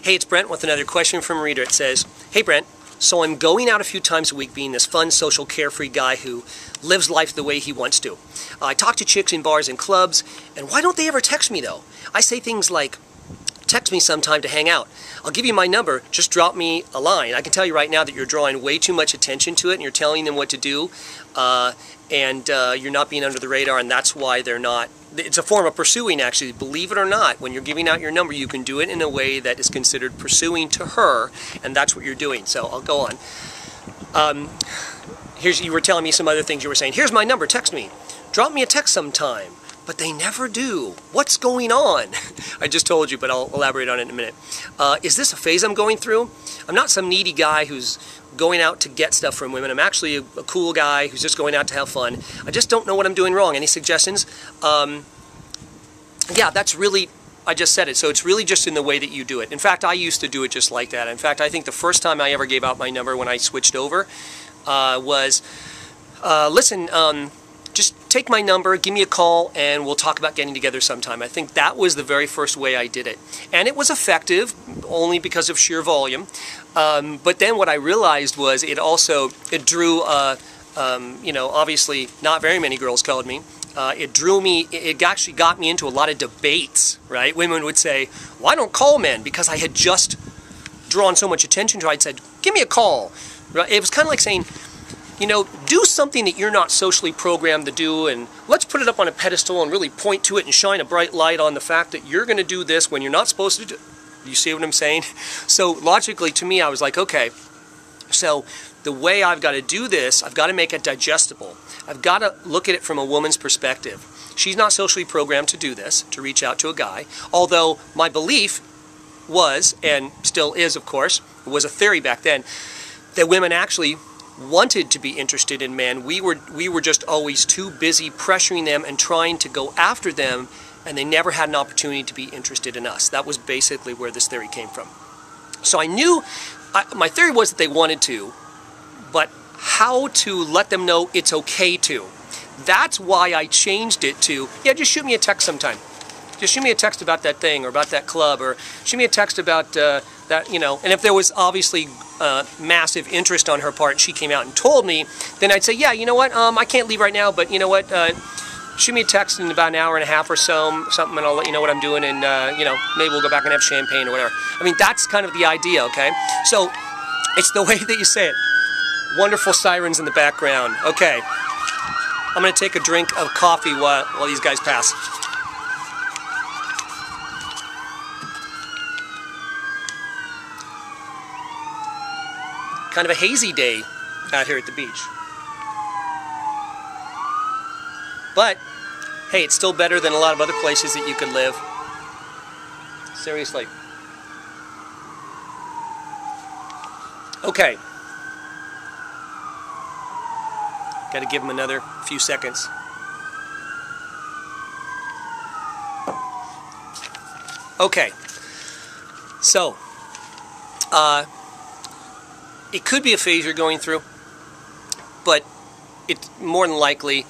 Hey, it's Brent with another question from a reader. It says, hey Brent, so I'm going out a few times a week being this fun, social, carefree guy who lives life the way he wants to. I talk to chicks in bars and clubs, and why don't they ever text me though? I say things like, text me sometime to hang out. I'll give you my number, just drop me a line. I can tell you right now that you're drawing way too much attention to it and you're telling them what to do, and you're not being under the radar, and that's why they're not. It's a form of pursuing, actually. Believe it or not, when you're giving out your number, you can do it in a way that is considered pursuing to her, and that's what you're doing. So I'll go on. You were telling me some other things. You were saying, here's my number, text me. Drop me a text sometime. But they never do. What's going on? I just told you, but I'll elaborate on it in a minute. Is this a phase I'm going through? I'm not some needy guy who's going out to get stuff from women. I'm actually a cool guy who's just going out to have fun. I just don't know what I'm doing wrong. Any suggestions? Yeah, that's really, I just said it. So it's really just in the way that you do it. In fact, I used to do it just like that. In fact, I think the first time I ever gave out my number when I switched over was, listen, just take my number, give me a call, and we'll talk about getting together sometime. I think that was the very first way I did it. And it was effective, only because of sheer volume. But then what I realized was it drew, obviously not very many girls called me. It actually got me into a lot of debates, right? Women would say, well, I don't call men, because I had just drawn so much attention to it. I'd said, give me a call. It was kind of like saying, do something that you're not socially programmed to do, and let's put it up on a pedestal and really point to it and shine a bright light on the fact that you're going to do this when you're not supposed to do. You see what I'm saying? So logically, to me, I was like, okay, so the way I've got to do this, I've got to make it digestible. I've got to look at it from a woman's perspective. She's not socially programmed to do this, to reach out to a guy, although my belief was, and still is, of course, it was a theory back then, that women actually wanted to be interested in men. We were just always too busy pressuring them and trying to go after them, and they never had an opportunity to be interested in us. That was basically where this theory came from. So I knew, my theory was that they wanted to, but how to let them know it's okay to. That's why I changed it to, yeah, just shoot me a text sometime. Just shoot me a text about that thing or about that club, or shoot me a text about that, and if there was obviously massive interest on her part and she came out and told me, then I'd say, yeah, you know what, I can't leave right now, but you know what, shoot me a text in about an hour and a half or so, something, and I'll let you know what I'm doing, and maybe we'll go back and have champagne or whatever. I mean, that's kind of the idea, okay? So it's the way that you say it. Wonderful sirens in the background. Okay, I'm going to take a drink of coffee while these guys pass. Kind of a hazy day out here at the beach. But, hey, it's still better than a lot of other places that you could live. Seriously. Okay. Got to give them another few seconds. Okay. So, it could be a phase you're going through, but it's more than likely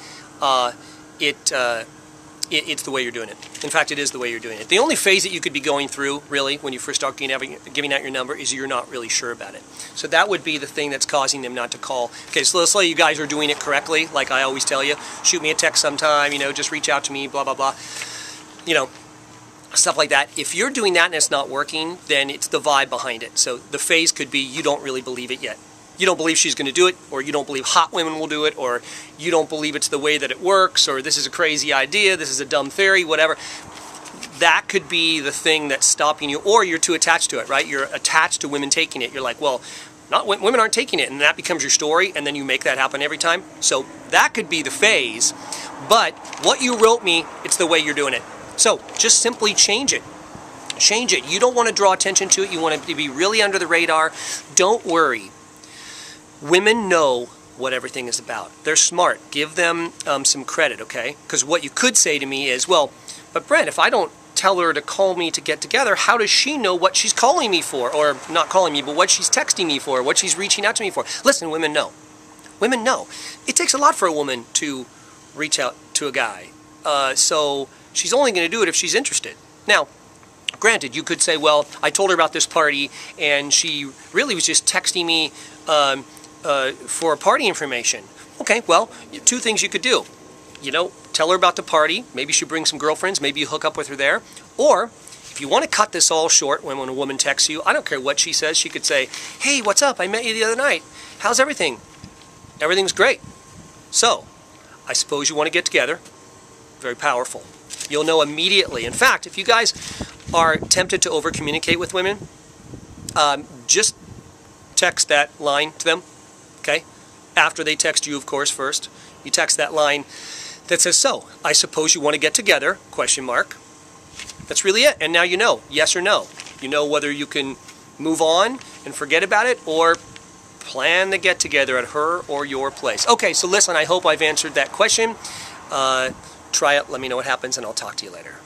it's the way you're doing it. In fact, it is the way you're doing it. The only phase that you could be going through, really, when you first start giving out your number, is you're not really sure about it. So that would be the thing that's causing them not to call. Okay, so let's say you guys are doing it correctly, like I always tell you. Shoot me a text sometime, just reach out to me, blah, blah, blah. Stuff like that. If you're doing that and it's not working, then it's the vibe behind it. So the phase could be you don't really believe it yet. You don't believe she's going to do it, or you don't believe hot women will do it, or you don't believe it's the way that it works, or this is a crazy idea, this is a dumb theory, whatever. That could be the thing that's stopping you, or you're too attached to it, right? You're attached to women taking it. You're like, well, women aren't taking it, and that becomes your story, and then you make that happen every time. So that could be the phase, but what you wrote me, it's the way you're doing it. So just simply change it. Change it. You don't want to draw attention to it. You want it to be really under the radar. Don't worry. Women know what everything is about. They're smart. Give them some credit, okay? Because what you could say to me is, well, but Brent, if I don't tell her to call me to get together, how does she know what she's calling me for? Or not calling me, but what she's texting me for, what she's reaching out to me for. Listen, women know. Women know. It takes a lot for a woman to reach out to a guy. So she's only going to do it if she's interested. Now, granted, you could say, well, I told her about this party, and she really was just texting me for party information. Okay, well, two things you could do. You know, tell her about the party. Maybe she brings some girlfriends. Maybe you hook up with her there. Or, if you want to cut this all short, when a woman texts you, I don't care what she says, she could say, hey, what's up? I met you the other night. How's everything? Everything's great. So, I suppose you want to get together. Very powerful. You'll know immediately. In fact, if you guys are tempted to over-communicate with women, just text that line to them, okay? After they text you, of course, first. You text that line that says, so, I suppose you want to get together, question mark. That's really it. And now you know, yes or no. You know whether you can move on and forget about it or plan the get-together at her or your place. Okay, so listen, I hope I've answered that question. Try it, let me know what happens, and I'll talk to you later.